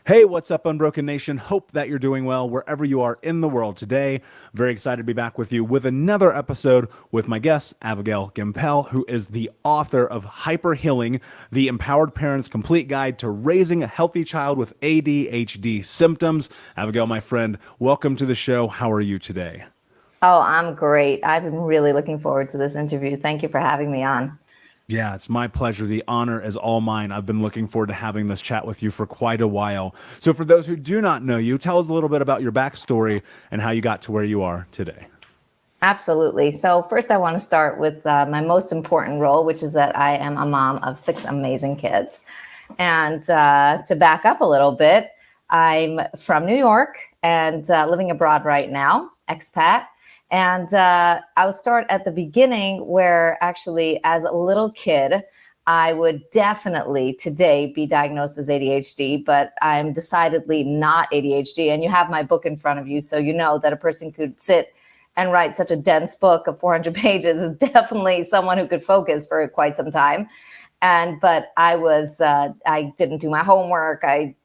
Hey, what's up, Unbroken Nation? Hope that you're doing well wherever you are in the world today. Very excited to be back with you with another episode with my guest, Avigail Gimpel, who is the author of Hyper Healing, the Empowered Parent's Complete Guide to Raising a Healthy Child with ADHD Symptoms. Avigail, my friend, welcome to the show. How are you today? Oh, I'm great. I've been really looking forward to this interview. Thank you for having me on. Yeah, it's my pleasure. The honor is all mine. I've been looking forward to having this chat with you for quite a while. So, for those who do not know you, tell us a little bit about your backstory and how you got to where you are today. Absolutely. So, first, I want to start with my most important role, which is that I am a mom of 6 amazing kids. And to back up a little bit, I'm from New York and living abroad right now, expat. And I'll start at the beginning where actually as a little kid, I would definitely today be diagnosed as ADHD, but I'm decidedly not ADHD. And you have my book in front of you, so you know that a person could sit and write such a dense book of 400 pages is definitely someone who could focus for quite some time. But I didn't do my homework. I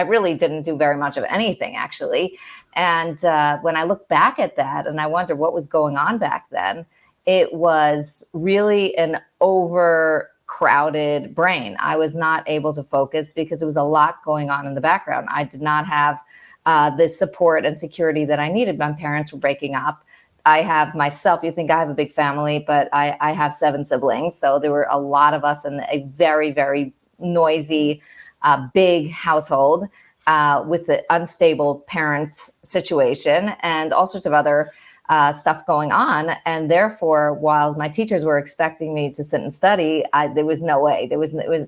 really didn't do very much of anything actually. And when I look back at that and I wonder what was going on back then, it was really an overcrowded brain. I was not able to focus because there was a lot going on in the background. I did not have the support and security that I needed. My parents were breaking up. I have myself, you think I have a big family, but I have 7 siblings. So there were a lot of us in a very, very noisy, big household with the unstable parent situation and all sorts of other stuff going on. And therefore, while my teachers were expecting me to sit and study, there was no way.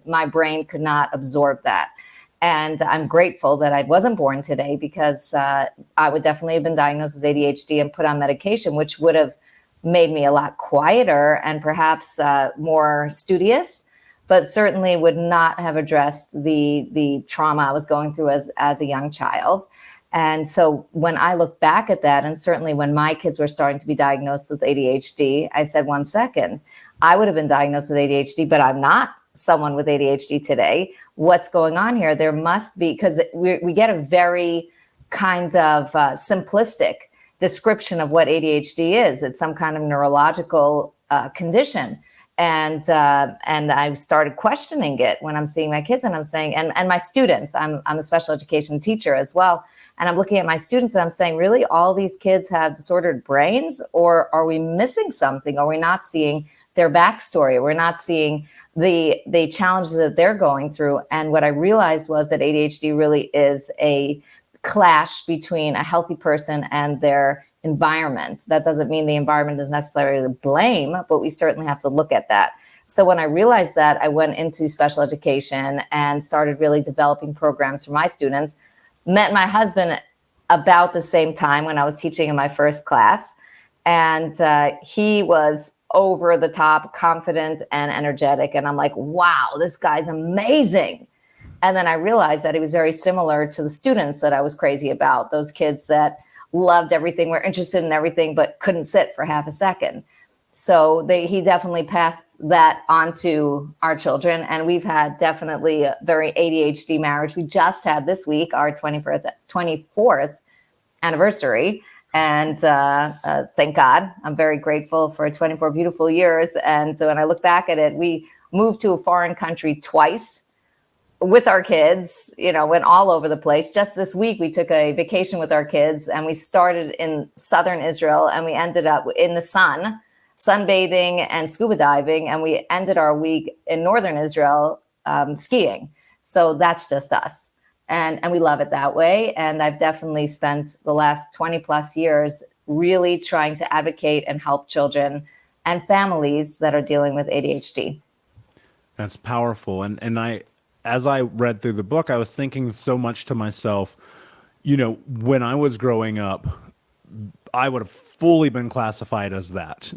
My brain could not absorb that. And I'm grateful that I wasn't born today because I would definitely have been diagnosed as ADHD and put on medication, which would have made me a lot quieter and perhaps more studious, but certainly would not have addressed the trauma I was going through as a young child. And so when I look back at that, and certainly when my kids were starting to be diagnosed with ADHD, I said, 1 second, I would have been diagnosed with ADHD, but I'm not someone with ADHD today. What's going on here? There must be, because we get a very kind of simplistic description of what ADHD is. It's some kind of neurological condition. And I started questioning it when I'm seeing my kids and I'm saying, and my students, I'm a special education teacher as well. And I'm looking at my students and I'm saying, really, all these kids have disordered brains, or are we missing something? Are we not seeing their backstory? We're not seeing the challenges that they're going through. And what I realized was that ADHD really is a clash between a healthy person and their environment. That doesn't mean the environment is necessarily to blame, but we certainly have to look at that. So when I realized that, I went into special education and started really developing programs for my students. Met my husband about the same time when I was teaching in my first class. And he was over the top, confident and energetic. And I'm like, wow, this guy's amazing. And then I realized that he was very similar to the students that I was crazy about, those kids that loved everything, were interested in everything, but couldn't sit for half a second. So he definitely passed that on to our children. And we've had definitely a very ADHD marriage. We just had this week our 24th anniversary. And thank God, I'm very grateful for 24 beautiful years. And so when I look back at it, we moved to a foreign country twice with our kids, went all over the place. Just this week, we took a vacation with our kids and we started in southern Israel and we ended up in the sunbathing and scuba diving. And we ended our week in northern Israel skiing. So that's just us. And we love it that way. And I've definitely spent the last 20 plus years really trying to advocate and help children and families that are dealing with ADHD. That's powerful. As I read through the book, I was thinking so much to myself, when I was growing up, I would have fully been classified as that,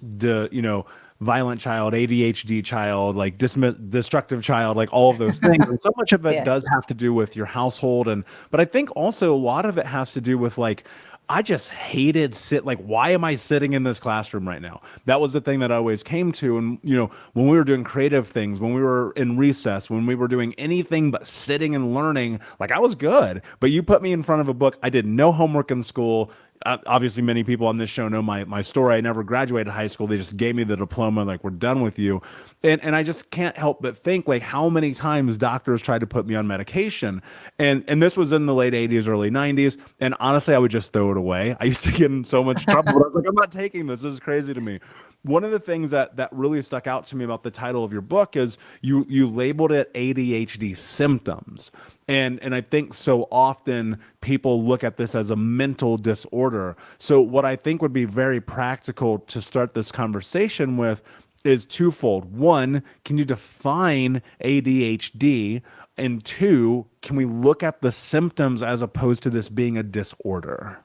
violent child, ADHD child, like destructive child, like all of those things. And so much of it does have to do with your household. But I think also a lot of it has to do with like I just hated like, why am I sitting in this classroom right now? That was the thing that I always came to. And, when we were doing creative things, when we were in recess, when we were doing anything but sitting and learning, like I was good, but you put me in front of a book. I did no homework in school. Obviously, many people on this show know my story. I never graduated high school. They just gave me the diploma, like, we're done with you. And I just can't help but think, like, how many times doctors tried to put me on medication. And this was in the late 80s, early 90s. And honestly, I would just throw it away. I used to get in so much trouble, but I was like, I'm not taking this. This is crazy to me. One of the things that really stuck out to me about the title of your book is you labeled it ADHD symptoms. And I think so often people look at this as a mental disorder. So what I think would be very practical to start this conversation with is twofold. One, can you define ADHD? And two, can we look at the symptoms as opposed to this being a disorder?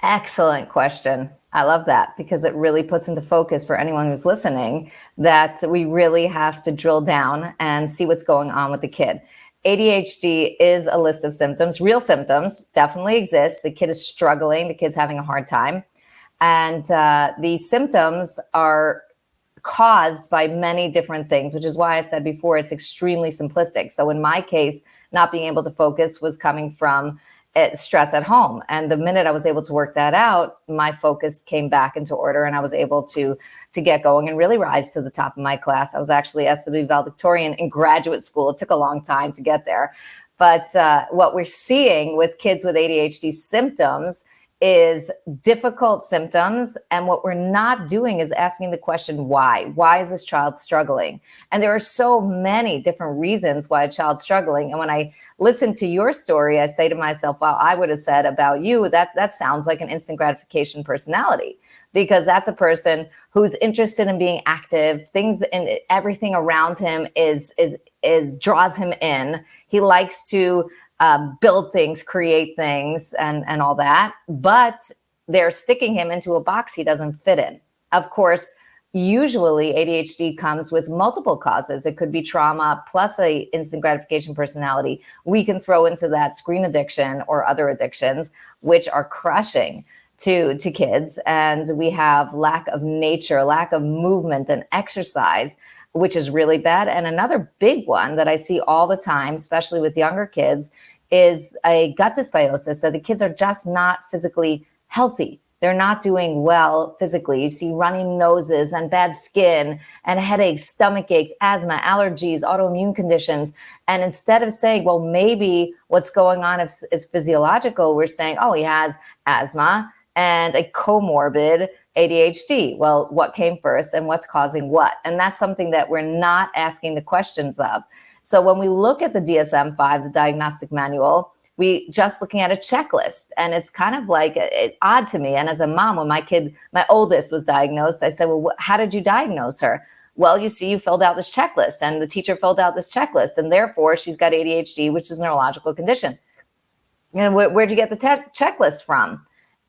Excellent question. I love that because it really puts into focus for anyone who's listening that we really have to drill down and see what's going on with the kid. ADHD is a list of symptoms, real symptoms definitely exist. The kid is struggling, the kid's having a hard time. And these symptoms are caused by many different things, which is why I said before it's extremely simplistic. So in my case, not being able to focus was coming from stress at home. And the minute I was able to work that out, my focus came back into order and I was able to get going and really rise to the top of my class. I was actually SW valedictorian in graduate school. It took a long time to get there. But what we're seeing with kids with ADHD symptoms is difficult symptoms. And what we're not doing is asking the question, why? Why is this child struggling? And there are so many different reasons why a child's struggling. And when I listen to your story, I say to myself, wow, I would have said about you, that sounds like an instant gratification personality, because that's a person who's interested in being active. Things and everything around him is draws him in. He likes to build things, create things, and all that. But they're sticking him into a box he doesn't fit in. Of course, usually ADHD comes with multiple causes. It could be trauma plus a instant gratification personality. We can throw into that screen addiction or other addictions, which are crushing to kids. And we have lack of nature, lack of movement and exercise, which is really bad. And another big one that I see all the time, especially with younger kids, is a gut dysbiosis. So the kids are just not physically healthy. They're not doing well physically. You see running noses and bad skin and headaches, stomach aches, asthma, allergies, autoimmune conditions. And instead of saying, well, maybe what's going on is physiological, we're saying, oh, he has asthma and a comorbid ADHD. Well, what came first and what's causing what? And that's something that we're not asking the questions of. So when we look at the DSM-5, the diagnostic manual, we just looking at a checklist, and it's kind of like odd to me. And as a mom, when my oldest was diagnosed, I said, well, how did you diagnose her? Well, you see, you filled out this checklist and the teacher filled out this checklist, and therefore she's got ADHD, which is a neurological condition. And where'd you get the checklist from?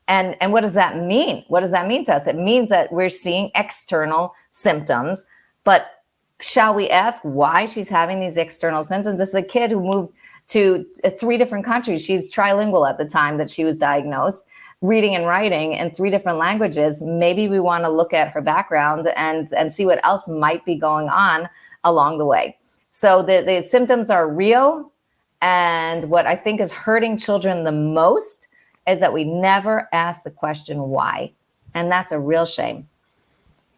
And what does that mean? What does that mean to us? It means that we're seeing external symptoms, but shall we ask why she's having these external symptoms? This is a kid who moved to 3 different countries. She's trilingual at the time that she was diagnosed, reading and writing in 3 different languages. Maybe we want to look at her background and see what else might be going on along the way. So the symptoms are real. And what I think is hurting children the most is that we never ask the question why. And that's a real shame.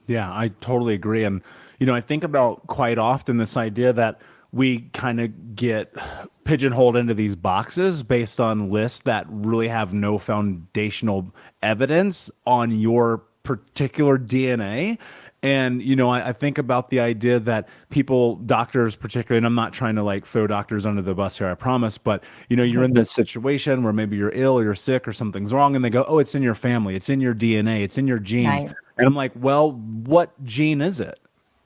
Yeah, I totally agree. And, I think about quite often this idea that we kind of get pigeonholed into these boxes based on lists that really have no foundational evidence on your particular DNA. And, I think about the idea that doctors particularly, and I'm not trying to like throw doctors under the bus here, I promise, but, you're in this situation where maybe you're ill or you're sick or something's wrong, and they go, oh, it's in your family, it's in your DNA, it's in your genes. Right. And I'm like, well, what gene is it?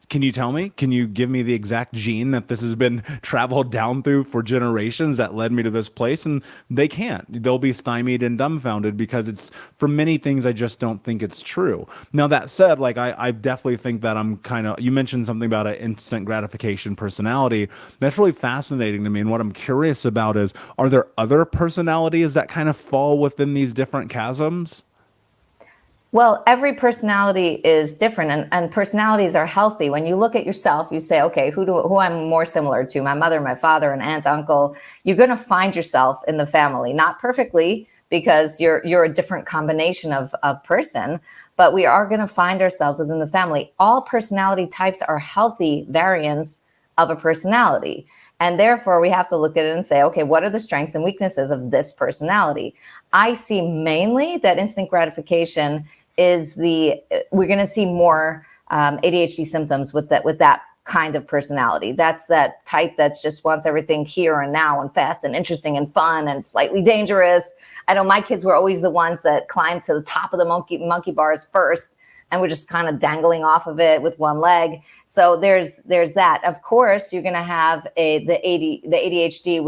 Can you tell me? Can you give me the exact gene that this has been traveled down through for generations that led me to this place? And they can't. They'll be stymied and dumbfounded because it's for many things I just don't think it's true. Now that said, like I definitely think that I'm kind of you mentioned something about an instant gratification personality. That's really fascinating to me. And what I'm curious about is are there other personalities that kind of fall within these different chasms? Well, every personality is different, and personalities are healthy. When you look at yourself, you say, okay, who I'm more similar to, my mother, my father, an aunt, uncle. You're going to find yourself in the family, not perfectly because you're a different combination of person, but we are going to find ourselves within the family. All personality types are healthy variants of a personality. And therefore, we have to look at it and say, okay, what are the strengths and weaknesses of this personality? I see mainly that instant gratification is we're going to see more ADHD symptoms with that kind of personality. That's that type that's just wants everything here and now and fast and interesting and fun and slightly dangerous. I know my kids were always the ones that climbed to the top of the monkey bars first, and we're just kind of dangling off of it with one leg. So there's that. Of course, you're going to have the ADHD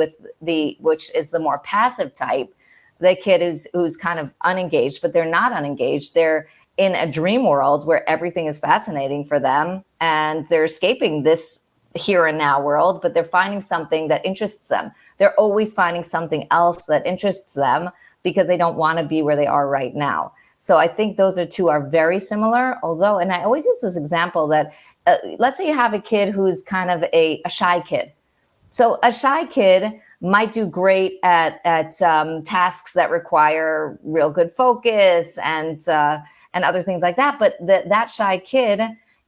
which is the more passive type. The kid who's kind of unengaged, but they're not unengaged. They're in a dream world where everything is fascinating for them, and they're escaping this here and now world, but they're finding something that interests them. They're always finding something else that interests them because they don't want to be where they are right now. So I think those two are very similar, although, and I always use this example that let's say you have a kid who's kind of a shy kid. So a shy kid might do great at tasks that require real good focus and other things like that. But that shy kid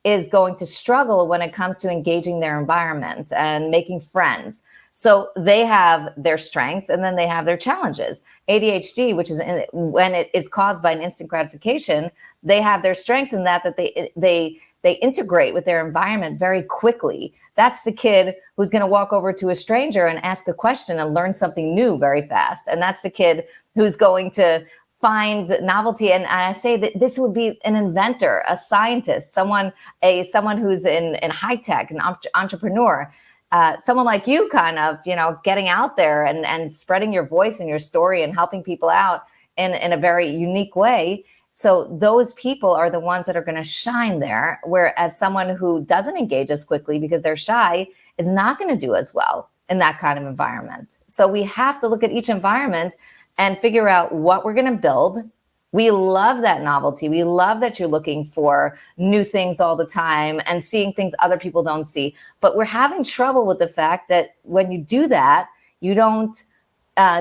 is going to struggle when it comes to engaging their environment and making friends. So they have their strengths and then they have their challenges. ADHD, which is when it is caused by an instant gratification, they have their strengths in that they integrate with their environment very quickly. That's the kid who's going to walk over to a stranger and ask a question and learn something new very fast. And that's the kid who's going to find novelty. And I say that this would be an inventor, a scientist, someone who's in high tech, an entrepreneur. Someone like you kind of, getting out there and spreading your voice and your story and helping people out in a very unique way. So those people are the ones that are going to shine there, whereas someone who doesn't engage as quickly because they're shy is not going to do as well in that kind of environment. So we have to look at each environment and figure out what we're going to build. We love that novelty. We love that you're looking for new things all the time and seeing things other people don't see. But we're having trouble with the fact that when you do that, you don't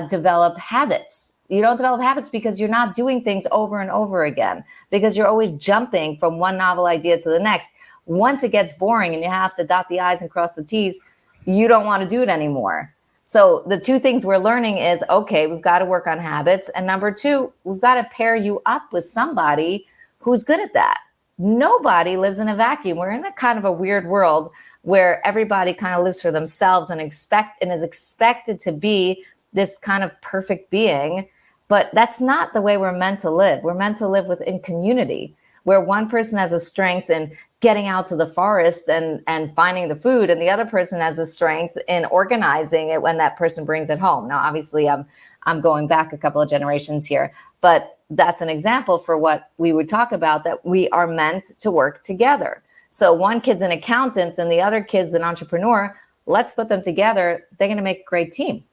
develop habits. You don't develop habits because you're not doing things over and over again, because you're always jumping from one novel idea to the next. Once it gets boring and you have to dot the I's and cross the T's, you don't want to do it anymore. So the two things we're learning is, okay, we've got to work on habits. And number two, we've got to pair you up with somebody who's good at that. Nobody lives in a vacuum. We're in a kind of a weird world where everybody kind of lives for themselves and is expected to be this kind of perfect being. But that's not the way we're meant to live. We're meant to live within community, where one person has a strength in getting out to the forest and finding the food, and the other person has a strength in organizing it when that person brings it home. Now, obviously, I'm going back a couple of generations here, but that's an example for what we would talk about, that we are meant to work together. So one kid's an accountant and the other kid's an entrepreneur. Let's put them together. They're going to make a great team.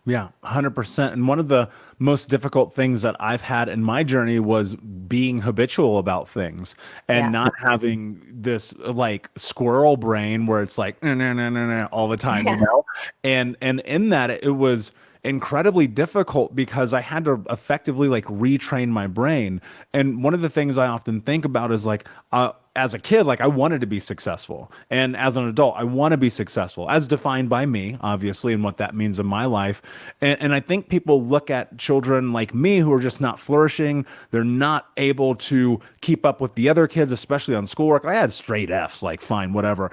Yeah, 100%. And one of the most difficult things that I've had in my journey was being habitual about things and not having this like squirrel brain where it's like, no, no, no, no, no, all the time, you know? And in that, it was incredibly difficult because I had to effectively like retrain my brain. And one of the things I often think about is like, as a kid, like I wanted to be successful. And as an adult, I want to be successful as defined by me, obviously, and what that means in my life. And I think people look at children like me who are just not flourishing. They're not able to keep up with the other kids, especially on schoolwork. I had straight F's, like fine, whatever.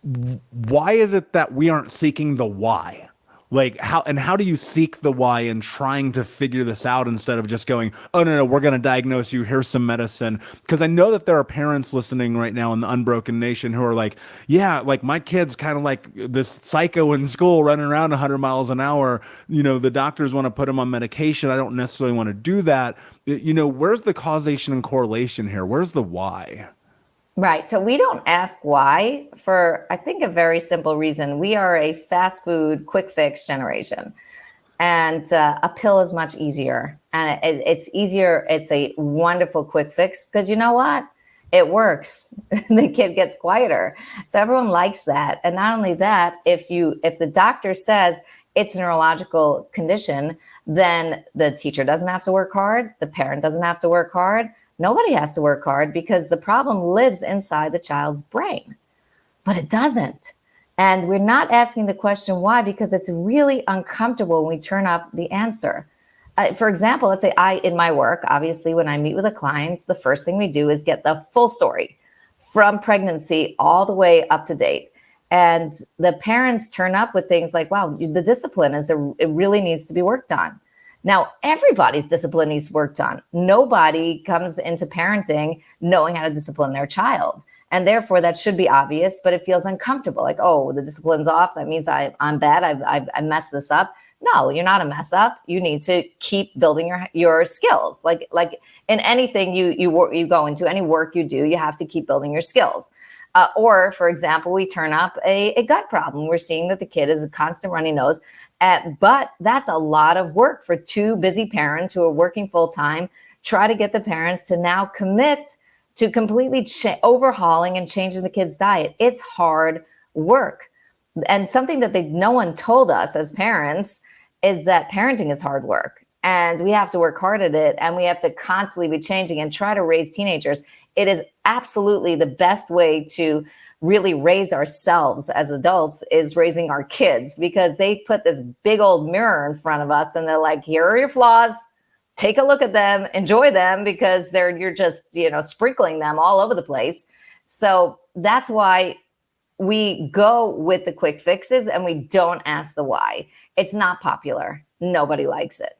Why is it that we aren't seeking the why? Like how do you seek the why in trying to figure this out instead of just going, oh no, we're going to diagnose you, here's some medicine? Because I know that there are parents listening right now in the Unbroken Nation who are like, yeah, like my kid's kind of like this psycho in school running around 100 miles an hour. The doctors want to put him on medication. I don't necessarily want to do that. Where's the causation and correlation here? Where's the why? Right. So we don't ask why for, I think, a very simple reason. We are a fast food, quick fix generation. And a pill is much easier. And it's easier. It's a wonderful quick fix because you know what? It works. The kid gets quieter. So everyone likes that. And not only that, if the doctor says it's a neurological condition, then the teacher doesn't have to work hard. The parent doesn't have to work hard. Nobody has to work hard because the problem lives inside the child's brain, but it doesn't. And we're not asking the question why, because it's really uncomfortable when we turn up the answer. For example, let's say in my work, obviously, when I meet with a client, the first thing we do is get the full story from pregnancy all the way up to date. And the parents turn up with things like, wow, the discipline it really needs to be worked on. Now, everybody's discipline needs worked on. Nobody comes into parenting knowing how to discipline their child. And therefore, that should be obvious, but it feels uncomfortable. Like, oh, the discipline's off. That means I'm bad. I messed this up. No, you're not a mess up. You need to keep building your skills. Like in anything you go into, any work you do, you have to keep building your skills. Or, for example, we turn up a gut problem. We're seeing that the kid is a constant runny nose. But that's a lot of work for two busy parents who are working full time. Try to get the parents to now commit to completely overhauling and changing the kid's diet. It's hard work. And something that no one told us as parents is that parenting is hard work. And we have to work hard at it. And we have to constantly be changing and try to raise teenagers. It is absolutely the best way to really raise ourselves as adults is raising our kids, because they put this big old mirror in front of us and they're like, here are your flaws. Take a look at them, enjoy them, because you're just, sprinkling them all over the place. So that's why we go with the quick fixes and we don't ask the why. It's not popular. Nobody likes it.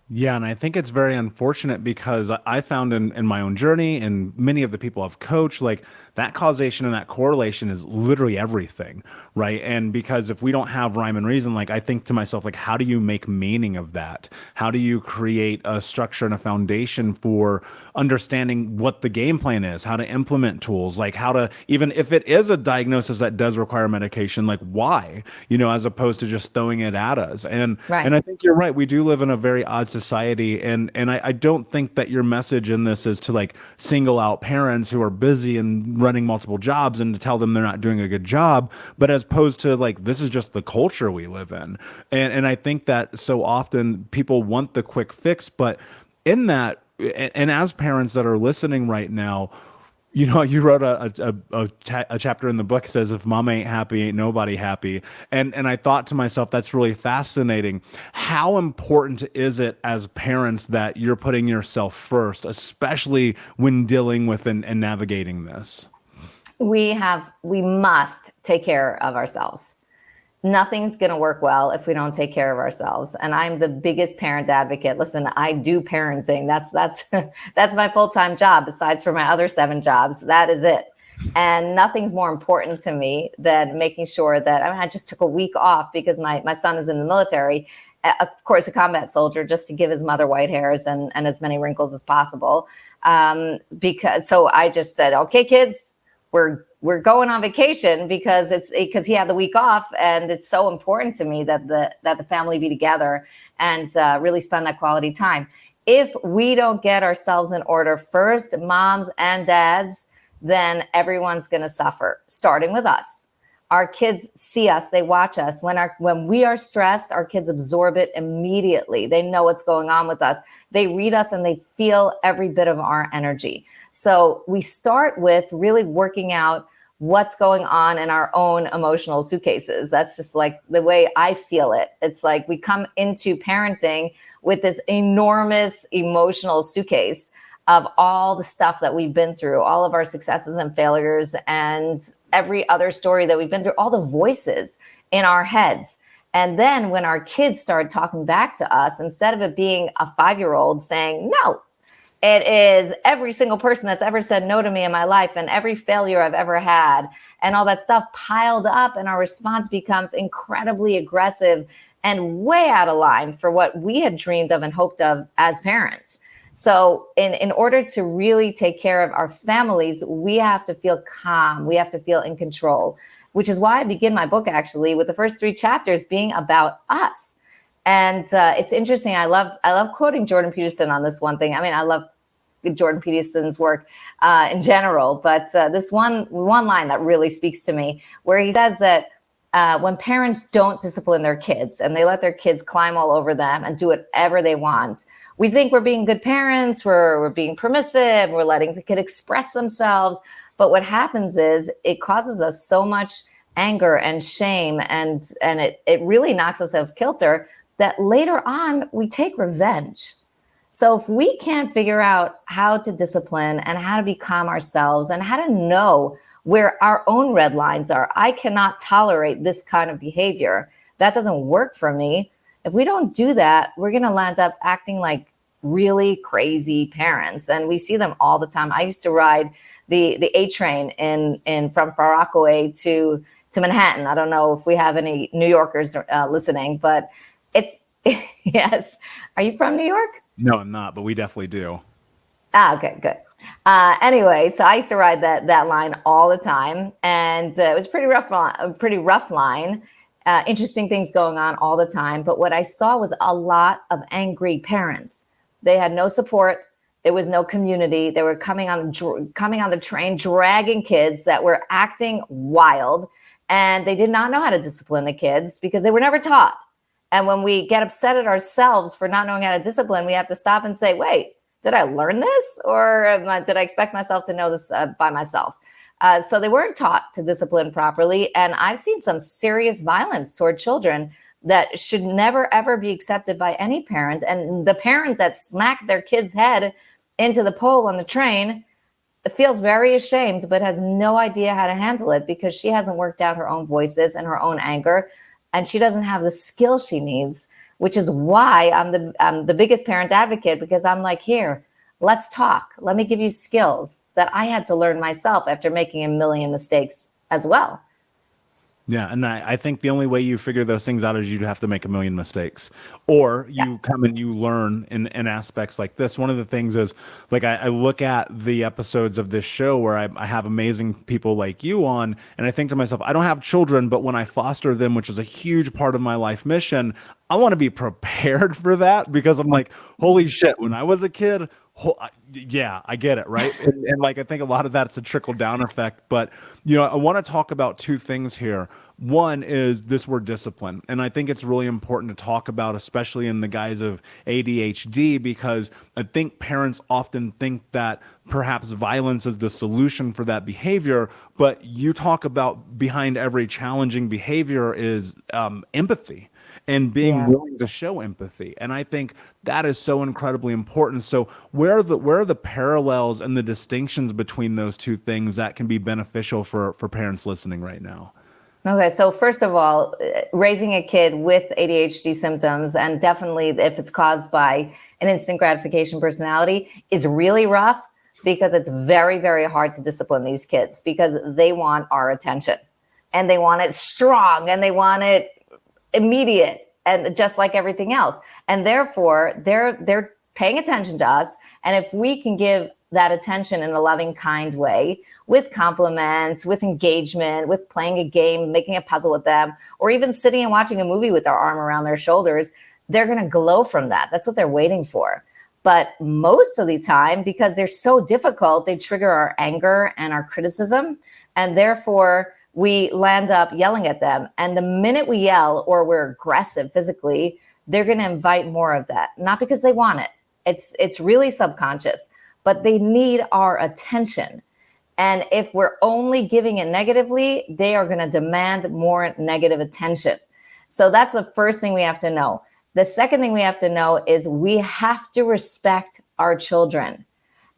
Yeah, and I think it's very unfortunate because I found in my own journey and many of the people I've coached, like that causation and that correlation is literally everything, right? And because if we don't have rhyme and reason, like I think to myself, like, how do you make meaning of that? How do you create a structure and a foundation for understanding what the game plan is, how to implement tools, like how to, even if it is a diagnosis that does require medication, like why, as opposed to just throwing it at us. And I think you're right. We do live in a very odd society. And I don't think that your message in this is to like single out parents who are busy and running multiple jobs and to tell them they're not doing a good job, but as opposed to like, this is just the culture we live in. And I think that so often people want the quick fix, but in that, and as parents that are listening right now, you wrote a chapter in the book that says, if mom ain't happy, ain't nobody happy. And I thought to myself, that's really fascinating. How important is it as parents that you're putting yourself first, especially when dealing with and navigating this? We must take care of ourselves. Nothing's going to work well if we don't take care of ourselves. And I'm the biggest parent advocate. Listen, I do parenting. That's my full-time job. Besides for my other 7 jobs, that is it. And nothing's more important to me than making sure that, I just took a week off because my son is in the military, of course, a combat soldier, just to give his mother white hairs and as many wrinkles as possible. So I just said, okay, kids, we're going on vacation because he had the week off, and it's so important to me that the family be together and really spend that quality time. If we don't get ourselves in order first, moms and dads, then everyone's going to suffer, starting with us. Our kids see us, they watch us. When we are stressed, our kids absorb it immediately. They know what's going on with us. They read us and they feel every bit of our energy. So we start with really working out what's going on in our own emotional suitcases. That's just like the way I feel it. It's like we come into parenting with this enormous emotional suitcase of all the stuff that we've been through, all of our successes and failures, and every other story that we've been through, all the voices in our heads. And then when our kids start talking back to us, instead of it being a 5-year-old saying, no, it is every single person that's ever said no to me in my life and every failure I've ever had and all that stuff piled up. And our response becomes incredibly aggressive and way out of line for what we had dreamed of and hoped of as parents. So in order to really take care of our families, we have to feel calm. We have to feel in control, which is why I begin my book actually with the first 3 chapters being about us. And it's interesting. I love quoting Jordan Peterson on this one thing. I mean, I love Jordan Peterson's work in general, but this one line that really speaks to me, where he says that when parents don't discipline their kids and they let their kids climb all over them and do whatever they want, we think we're being good parents, we're being permissive, we're letting the kid express themselves. But what happens is it causes us so much anger and shame, and it really knocks us off kilter that later on we take revenge. So if we can't figure out how to discipline and how to be calm ourselves and how to know where our own red lines are, I cannot tolerate this kind of behavior. That doesn't work for me. If we don't do that, we're going to land up acting like really crazy parents. And we see them all the time. I used to ride the A train in from Far Rockaway to Manhattan. I don't know if we have any New Yorkers listening, but it's, yes. Are you from New York? No, I'm not, but we definitely do. Okay, good. Anyway, so I used to ride that line all the time, and it was a pretty rough line. Interesting things going on all the time. But what I saw was a lot of angry parents. They had no support. There was no community. They were coming on the train, dragging kids that were acting wild, and they did not know how to discipline the kids because they were never taught. And when we get upset at ourselves for not knowing how to discipline, we have to stop and say, wait, did I learn this? Or did I expect myself to know this by myself? So they weren't taught to discipline properly. And I've seen some serious violence toward children that should never, ever be accepted by any parent. And the parent that smacked their kid's head into the pole on the train feels very ashamed, but has no idea how to handle it because she hasn't worked out her own voices and her own anger. And she doesn't have the skill she needs, which is why I'm the biggest parent advocate, because I'm like, here, let's talk. Let me give you skills that I had to learn myself after making a million mistakes as well. Yeah, and I think the only way you figure those things out is you'd have to make a million mistakes, or you come and you learn in aspects like this. One of the things is, like, I look at the episodes of this show where I have amazing people like you on, and I think to myself, I don't have children, but when I foster them, which is a huge part of my life mission, I want to be prepared for that, because I'm like, holy shit, when I was a kid, yeah, I get it, right? And like, I think a lot of that's a trickle down effect. But, I want to talk about 2 things here. One is this word discipline. And I think it's really important to talk about, especially in the guise of ADHD, because I think parents often think that perhaps violence is the solution for that behavior. But you talk about behind every challenging behavior is empathy. And being willing to show empathy. And I think that is so incredibly important. So where are the parallels and the distinctions between those 2 things that can be beneficial for parents listening right now? Okay, so first of all, raising a kid with ADHD symptoms, and definitely if it's caused by an instant gratification personality, is really rough, because it's very, very hard to discipline these kids because they want our attention, and they want it strong, and they want it immediate, and just like everything else. And therefore they're paying attention to us. And if we can give that attention in a loving, kind way, with compliments, with engagement, with playing a game, making a puzzle with them, or even sitting and watching a movie with our arm around their shoulders, they're going to glow from that. That's what they're waiting for. But most of the time, because they're so difficult, they trigger our anger and our criticism. And therefore we land up yelling at them. And the minute we yell or we're aggressive physically, they're going to invite more of that. Not because they want it. It's really subconscious, but they need our attention. And if we're only giving it negatively, they are going to demand more negative attention. So that's the first thing we have to know. The second thing we have to know is we have to respect our children.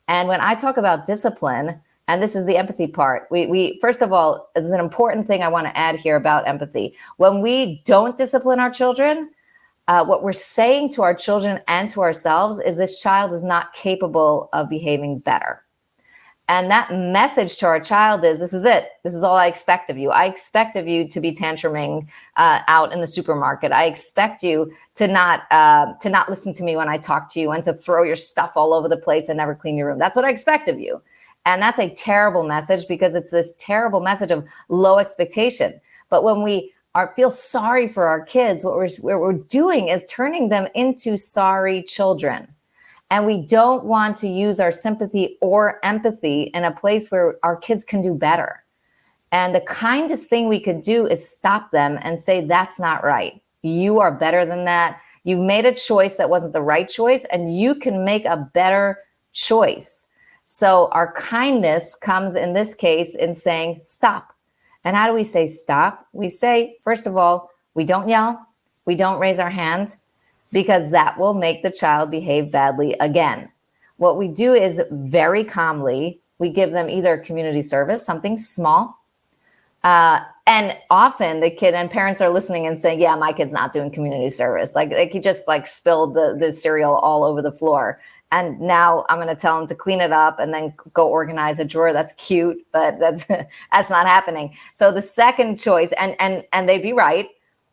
And when I talk about discipline, And this is the empathy part. We first of all, this is an important thing I want to add here about empathy. When we don't discipline our children, what we're saying to our children and to ourselves is this child is not capable of behaving better. And that message to our child is, this is it. This is all I expect of you. I expect of you to be tantruming out in the supermarket. I expect you to not listen to me when I talk to you and to throw your stuff all over the place and never clean your room. That's what I expect of you. And that's a terrible message, because it's this terrible message of low expectation. But when we feel sorry for our kids, what we're doing is turning them into sorry children. And we don't want to use our sympathy or empathy in a place where our kids can do better. And the kindest thing we could do is stop them and say, that's not right. You are better than that. You've made a choice that wasn't the right choice, and you can make a better choice. So our kindness comes in this case in saying, stop. And how do we say stop? We say, first of all, we don't yell. We don't raise our hand, because that will make the child behave badly again. What we do is very calmly, we give them either community service, something small. And often the kid and parents are listening and saying, yeah, my kid's not doing community service. Like he just spilled the cereal all over the floor. And now I'm going to tell him to clean it up and then go organize a drawer. That's cute, but that's not happening. So the second choice, and they'd be right,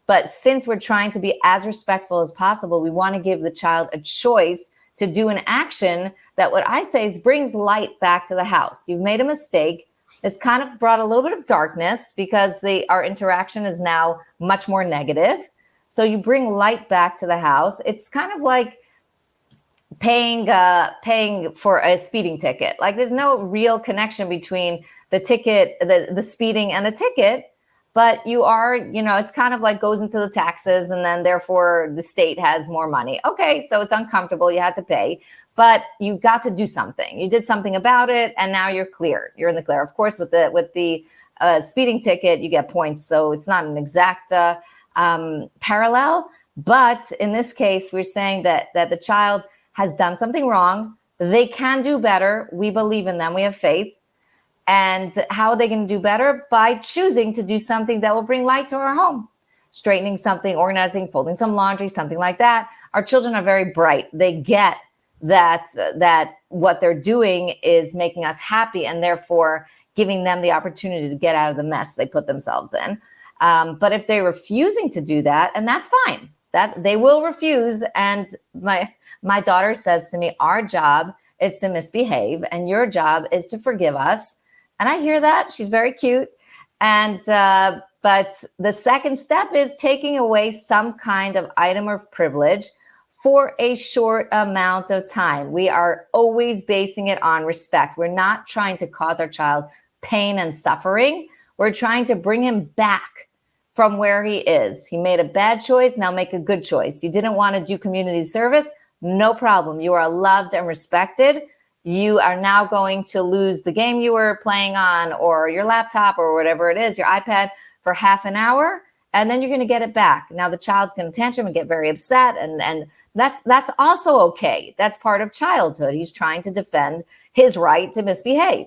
but since we're trying to be as respectful as possible, we want to give the child a choice to do an action that, what I say, is brings light back to the house. You've made a mistake. It's kind of brought a little bit of darkness because our interaction is now much more negative. So you bring light back to the house. It's kind of like paying for a speeding ticket. Like, there's no real connection between the ticket, the speeding and the ticket. But you are, it's kind of like goes into the taxes, and then therefore the state has more money. Okay, so it's uncomfortable. You had to pay, but you got to do something. You did something about it, and now you're clear. You're in the clear. Of course, with the speeding ticket, you get points, so it's not an exact parallel. But in this case, we're saying that the child has done something wrong. They can do better. We believe in them. We have faith. And how are they going to do better? By choosing to do something that will bring light to our home. Straightening something, organizing, folding some laundry, something like that. Our children are very bright. They get that what they're doing is making us happy, and therefore giving them the opportunity to get out of the mess they put themselves in. But if they're refusing to do that, and that's fine, that they will refuse. And my daughter says to me, our job is to misbehave, and your job is to forgive us. And I hear that. She's very cute. And but the second step is taking away some kind of item of privilege for a short amount of time. We are always basing it on respect. We're not trying to cause our child pain and suffering. We're trying to bring him back from where he is. He made a bad choice. Now make a good choice. You didn't want to do community service. No problem. You are loved and respected. You are now going to lose the game you were playing on, or your laptop, or whatever it is, your iPad, for half an hour, and then you're going to get it back. Now the child's going to tantrum and get very upset, and that's also okay. That's part of childhood. He's trying to defend his right to misbehave.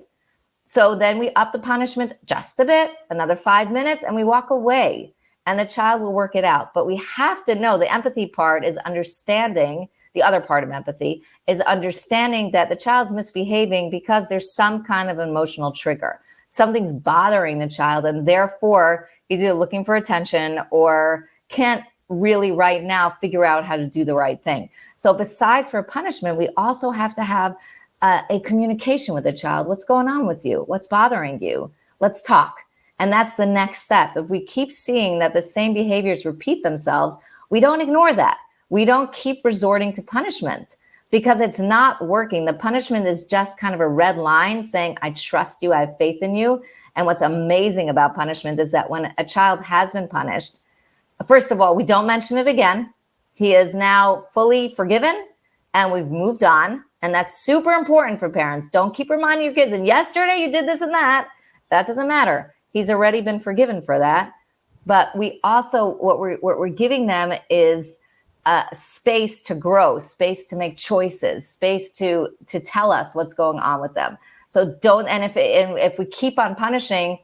So then we up the punishment just a bit, another 5 minutes, and we walk away, and the child will work it out. But we have to know the empathy part is understanding. The other part of empathy is understanding that the child's misbehaving because there's some kind of emotional trigger. Something's bothering the child, and therefore he's either looking for attention or can't really right now figure out how to do the right thing. So besides for punishment, we also have to have a communication with the child. What's going on with you? What's bothering you? Let's talk. And that's the next step. If we keep seeing that the same behaviors repeat themselves, we don't ignore that. We don't keep resorting to punishment because it's not working. The punishment is just kind of a red line saying, I trust you, I have faith in you. And what's amazing about punishment is that when a child has been punished, first of all, we don't mention it again. He is now fully forgiven and we've moved on. And that's super important for parents. Don't keep reminding your kids, and yesterday you did this and that. That doesn't matter. He's already been forgiven for that. But we also, what we're giving them is space to grow, space to make choices, space to tell us what's going on with them. So don't, and if we keep on punishing,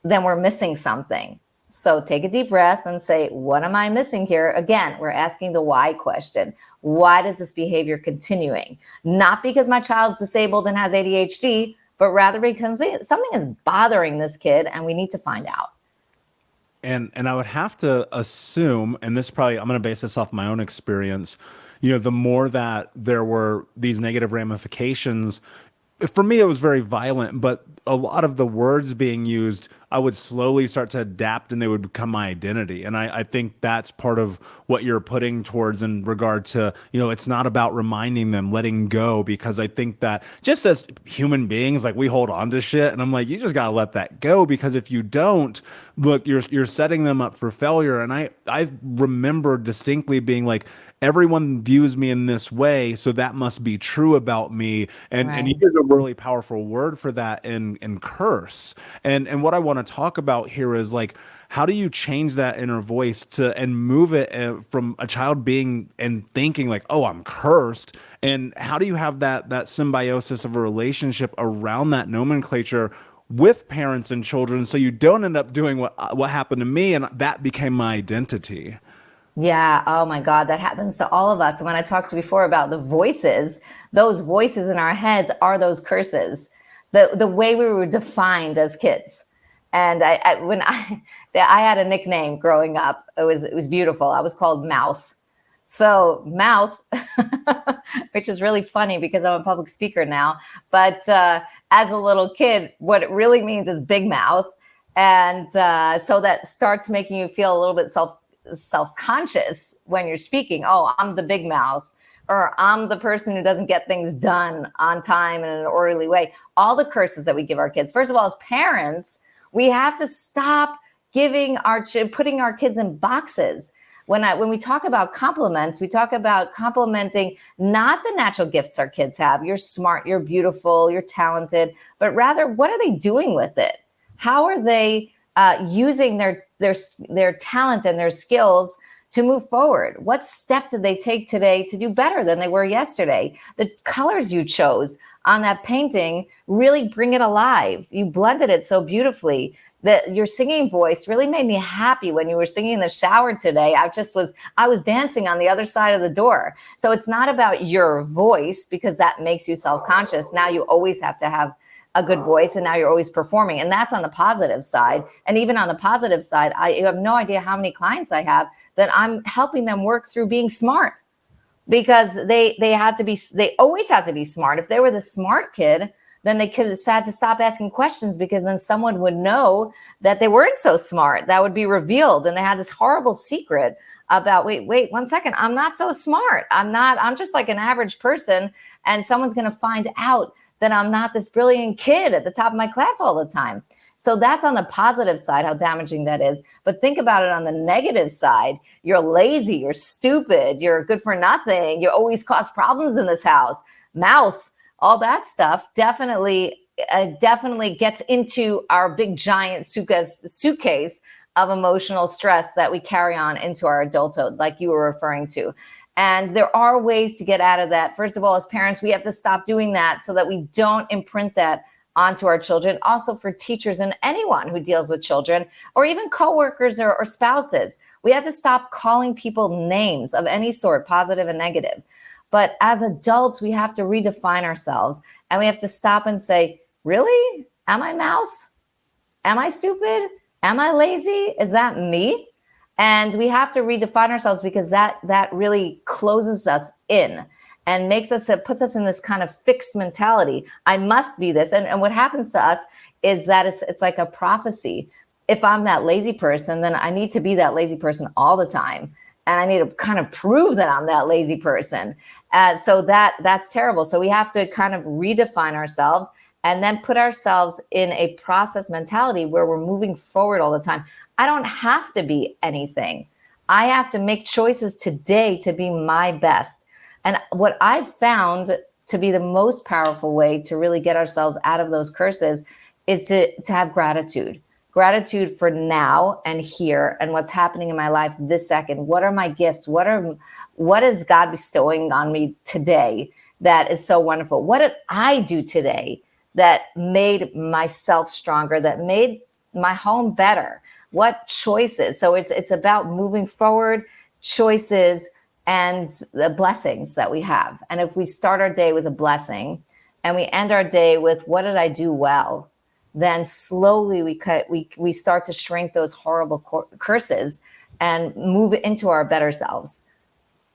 then we're missing something. So take a deep breath and say, what am I missing here? Again, we're asking the why question. Why does this behavior continuing? Not because my child's disabled and has ADHD, but rather because something is bothering this kid and we need to find out. And I would have to assume, and this probably, I'm going to base this off my own experience, the more that there were these negative ramifications, for me, it was very violent, but a lot of the words being used, I would slowly start to adapt and they would become my identity. And I think that's part of what you're putting towards in regard to, it's not about reminding them, letting go, because I think that just as human beings, like we hold on to shit. And I'm like, you just got to let that go, because if you don't, look, you're setting them up for failure. And I remember distinctly being like, everyone views me in this way, so that must be true about me. And you use a really powerful word for that in curse. And what I want to talk about here is like, how do you change that inner voice and move it from a child being and thinking like, oh, I'm cursed, and how do you have that symbiosis of a relationship around that nomenclature with parents and children, so you don't end up doing what happened to me and that became my identity? Yeah. Oh my God. That happens to all of us. And when I talked to before about the voices, those voices in our heads are those curses, the way we were defined as kids. And I had a nickname growing up. It was beautiful. I was called Mouth. So Mouth, which is really funny because I'm a public speaker now. But as a little kid, what it really means is big mouth. And so that starts making you feel a little bit self-conscious when you're speaking. Oh, I'm the big mouth, or I'm the person who doesn't get things done on time and in an orderly way. All the curses that we give our kids. First of all, as parents, we have to stop putting our kids in boxes. When we talk about compliments, we talk about complimenting not the natural gifts our kids have. You're smart, you're beautiful, you're talented, but rather, what are they doing with it? How are they using their talent and their skills to move forward? What step did they take today to do better than they were yesterday? The colors you chose on that painting really bring it alive. You blended it so beautifully. That your singing voice really made me happy when you were singing in the shower today. I was dancing on the other side of the door. So it's not about your voice, because that makes you self-conscious. Now you always have to have a good voice, and now you're always performing. And that's on the positive side. And even on the positive side, you have no idea how many clients I have that I'm helping them work through being smart, because they always had to be smart. If they were the smart kid, then they could have had to stop asking questions, because then someone would know that they weren't so smart. That would be revealed. And they had this horrible secret about, wait 1 second. I'm not so smart. I'm just like an average person. And someone's going to find out that I'm not this brilliant kid at the top of my class all the time. So that's on the positive side, how damaging that is. But think about it on the negative side. You're lazy, you're stupid, you're good for nothing. You always cause problems in this house. Mouth, all that stuff definitely gets into our big giant suitcase of emotional stress that we carry on into our adulthood, like you were referring to. And there are ways to get out of that. First of all, as parents, we have to stop doing that so that we don't imprint that onto our children. Also for teachers and anyone who deals with children, or even coworkers or spouses, we have to stop calling people names of any sort, positive and negative. But as adults, we have to redefine ourselves, and we have to stop and say, really? Am I Mouth? Am I stupid? Am I lazy? Is that me? And we have to redefine ourselves, because that really closes us in and puts us in this kind of fixed mentality. I must be this. And what happens to us is that it's like a prophecy. If I'm that lazy person, then I need to be that lazy person all the time. And I need to kind of prove that I'm that lazy person. So that's terrible. So we have to kind of redefine ourselves and then put ourselves in a process mentality where we're moving forward all the time. I don't have to be anything. I have to make choices today to be my best. And what I've found to be the most powerful way to really get ourselves out of those curses is to have gratitude. Gratitude for now and here and what's happening in my life this second. What are my gifts? What is God bestowing on me today that is so wonderful? What did I do today that made myself stronger, that made my home better? What choices? So it's about moving forward, choices, and the blessings that we have. And if we start our day with a blessing and we end our day with what did I do well, then slowly we start to shrink those horrible curses and move into our better selves.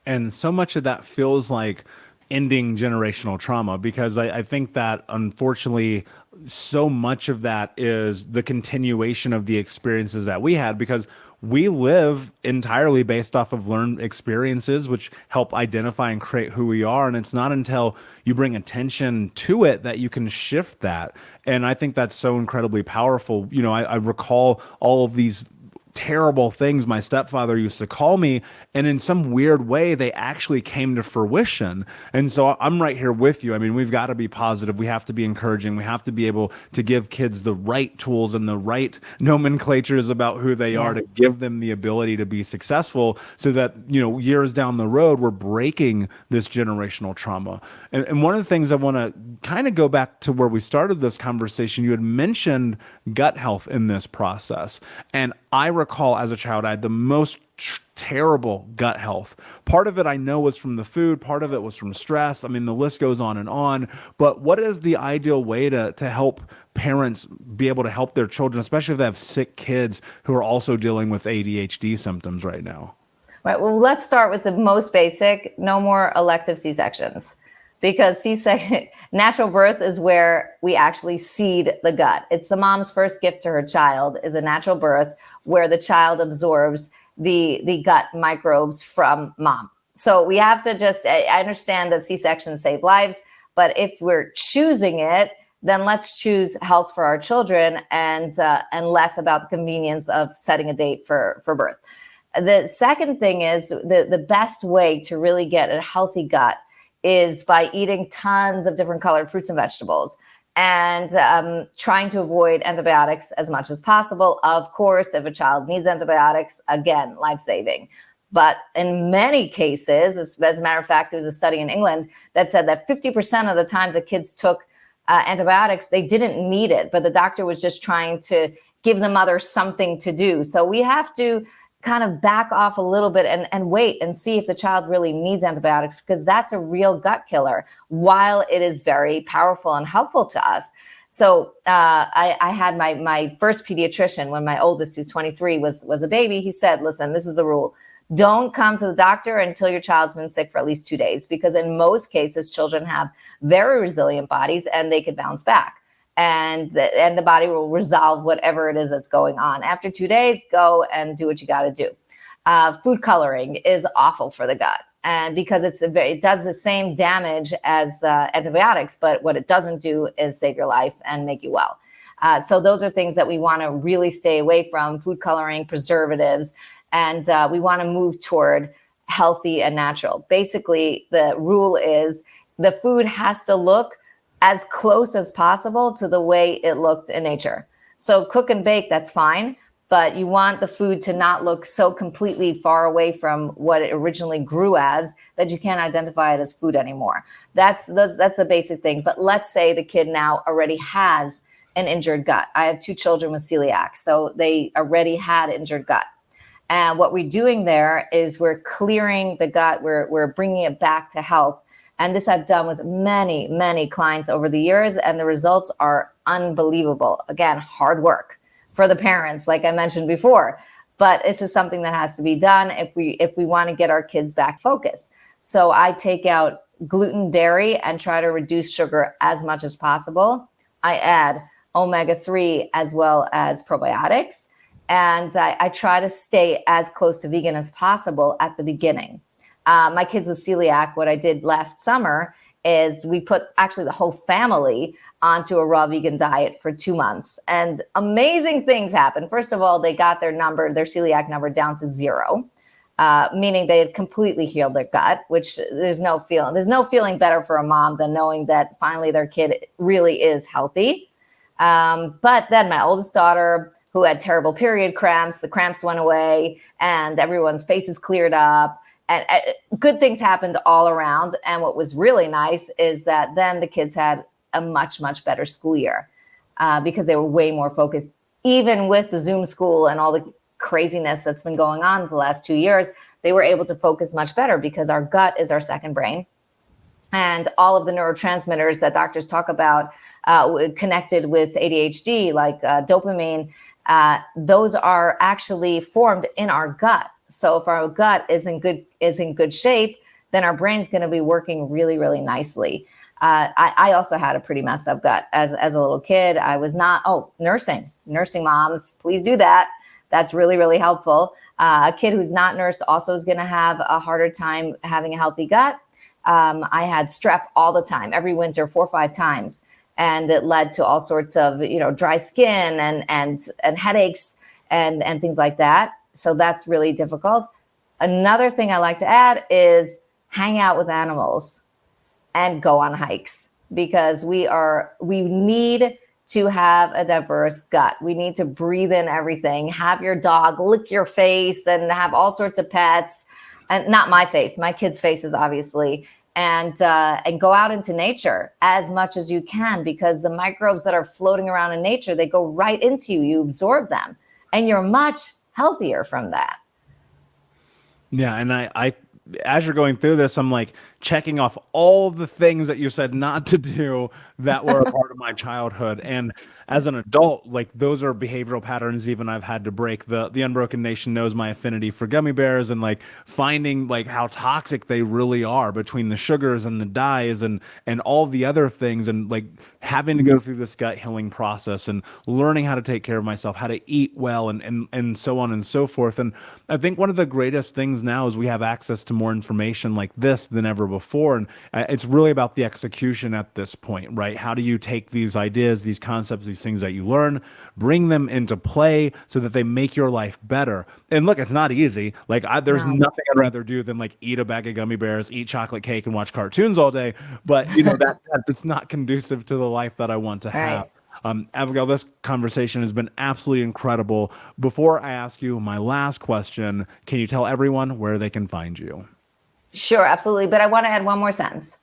And so much of that feels like ending generational trauma, because I think that unfortunately so much of that is the continuation of the experiences that we had, because we live entirely based off of learned experiences, which help identify and create who we are. And it's not until you bring attention to it that you can shift that. And I think that's so incredibly powerful. You know, I recall all of these terrible things my stepfather used to call me, and in some weird way they actually came to fruition. And so I'm right here with you. I mean, we've got to be positive, we have to be encouraging, we have to be able to give kids the right tools and the right nomenclatures about who they are, to give them the ability to be successful, so that, you know, years down the road we're breaking this generational trauma. And one of the things I want to kind of go back to where we started this conversation, you had mentioned gut health in this process, and I recall as a child, I had the most terrible gut health. Part of it I know was from the food, part of it was from stress. I mean, the list goes on and on. But what is the ideal way to help parents be able to help their children, especially if they have sick kids who are also dealing with ADHD symptoms right now? Right. Well, let's start with the most basic: no more elective C-sections. Because C-section, natural birth is where we actually seed the gut. It's the mom's first gift to her child, is a natural birth where the child absorbs the gut microbes from mom. So we have to I understand that C-sections save lives, but if we're choosing it, then let's choose health for our children and less about the convenience of setting a date for birth. The second thing is the best way to really get a healthy gut is by eating tons of different colored fruits and vegetables, and trying to avoid antibiotics as much as possible. Of course, if a child needs antibiotics, again, life-saving. But in many cases, as a matter of fact, there was a study in England that said that 50% of the times that kids took antibiotics, they didn't need it, but the doctor was just trying to give the mother something to do. So we have to kind of back off a little bit and wait and see if the child really needs antibiotics, because that's a real gut killer, while it is very powerful and helpful to us. So I had my first pediatrician when my oldest, who's 23, was a baby. He said, listen, this is the rule. Don't come to the doctor until your child's been sick for at least 2 days, because in most cases, children have very resilient bodies and they could bounce back. And the body will resolve whatever it is that's going on. After 2 days, go and do what you got to do. Food coloring is awful for the gut, and because it does the same damage as antibiotics, but what it doesn't do is save your life and make you well. So those are things that we want to really stay away from: food coloring, preservatives, and we want to move toward healthy and natural. Basically, the rule is the food has to look as close as possible to the way it looked in nature. So cook and bake, that's fine, but you want the food to not look so completely far away from what it originally grew as that you can't identify it as food anymore. That's the basic thing. But let's say the kid now already has an injured gut. I have 2 children with celiac, so they already had injured gut. And what we're doing there is we're clearing the gut, we're bringing it back to health. And this I've done with many, many clients over the years, and the results are unbelievable. Again, hard work for the parents, like I mentioned before, but this is something that has to be done if we want to get our kids back focused. So I take out gluten, dairy, and try to reduce sugar as much as possible. I add omega-3 as well as probiotics, and I try to stay as close to vegan as possible at the beginning. My kids with celiac, what I did last summer is we put actually the whole family onto a raw vegan diet for 2 months. And amazing things happened. First of all, they got their celiac number down to 0, meaning they had completely healed their gut, which there's no feeling better for a mom than knowing that finally their kid really is healthy. But then my oldest daughter, who had terrible period cramps, the cramps went away and everyone's faces cleared up. And good things happened all around. And what was really nice is that then the kids had a much, much better school year because they were way more focused. Even with the Zoom school and all the craziness that's been going on for the last 2 years, they were able to focus much better because our gut is our second brain. And all of the neurotransmitters that doctors talk about connected with ADHD, like dopamine, those are actually formed in our gut. So if our gut is in good shape, then our brain's going to be working really, really nicely. I also had a pretty messed up gut as a little kid. I was not, nursing moms, please do that. That's really, really helpful. A kid who's not nursed also is going to have a harder time having a healthy gut. I had strep all the time, every winter, 4 or 5 times. And it led to all sorts of, dry skin and headaches and things like that. So that's really difficult. Another thing I like to add is hang out with animals and go on hikes, because we need to have a diverse gut. We need to breathe in everything, have your dog lick your face and have all sorts of pets, and not my face, my kids' faces, obviously, and go out into nature as much as you can, because the microbes that are floating around in nature, they go right into you, you absorb them, and you're much healthier from that. Yeah. And I as you're going through this, I'm like checking off all the things that you said not to do that were a part of my childhood. And as an adult, like those are behavioral patterns even I've had to break. The Unbroken Nation knows my affinity for gummy bears, and like finding like how toxic they really are between the sugars and the dyes and all the other things, and like having to go through this gut healing process and learning how to take care of myself, how to eat well, and so on and so forth. And I think one of the greatest things now is we have access to more information like this than ever before. And it's really about the execution at this point, right? How do you take these ideas, these concepts, these things that you learn, bring them into play so that they make your life better? And look, it's not easy. Like there's nothing I'd rather do than like eat a bag of gummy bears, eat chocolate cake, and watch cartoons all day. But that's not conducive to the life that I want to have. Right. Abigail, this conversation has been absolutely incredible. Before I ask you my last question, can you tell everyone where they can find you? Sure, absolutely. But I want to add one more sentence.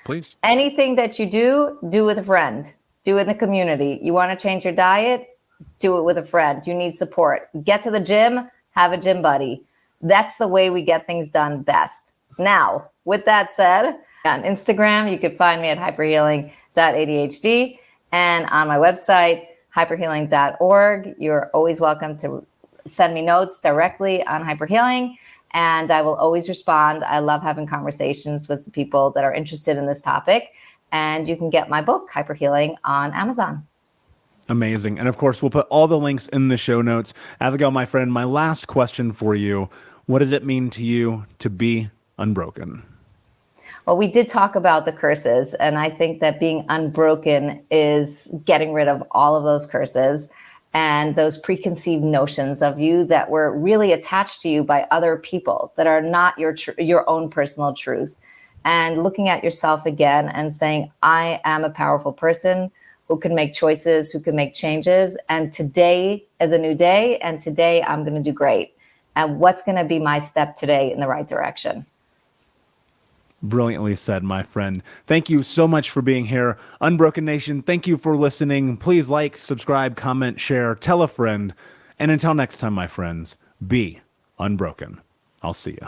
Please. Anything that you do with a friend. Do it in the community. You want to change your diet? Do it with a friend. You need support. Get to the gym, have a gym buddy. That's the way we get things done best. Now, with that said, on Instagram, you can find me at hyperhealing.adhd, and on my website, hyperhealing.org. You're always welcome to send me notes directly on hyperhealing, and I will always respond. I love having conversations with the people that are interested in this topic. And you can get my book, Hyperhealing, on Amazon. Amazing. And of course, we'll put all the links in the show notes. Abigail, my friend, my last question for you. What does it mean to you to be unbroken? Well, we did talk about the curses, and I think that being unbroken is getting rid of all of those curses and those preconceived notions of you that were really attached to you by other people that are not your own personal truth. And looking at yourself again and saying, I am a powerful person who can make choices, who can make changes. And today is a new day. And today I'm going to do great. And what's going to be my step today in the right direction? Brilliantly said, my friend. Thank you so much for being here. Unbroken Nation, thank you for listening. Please like, subscribe, comment, share, tell a friend. And until next time, my friends, be unbroken. I'll see you.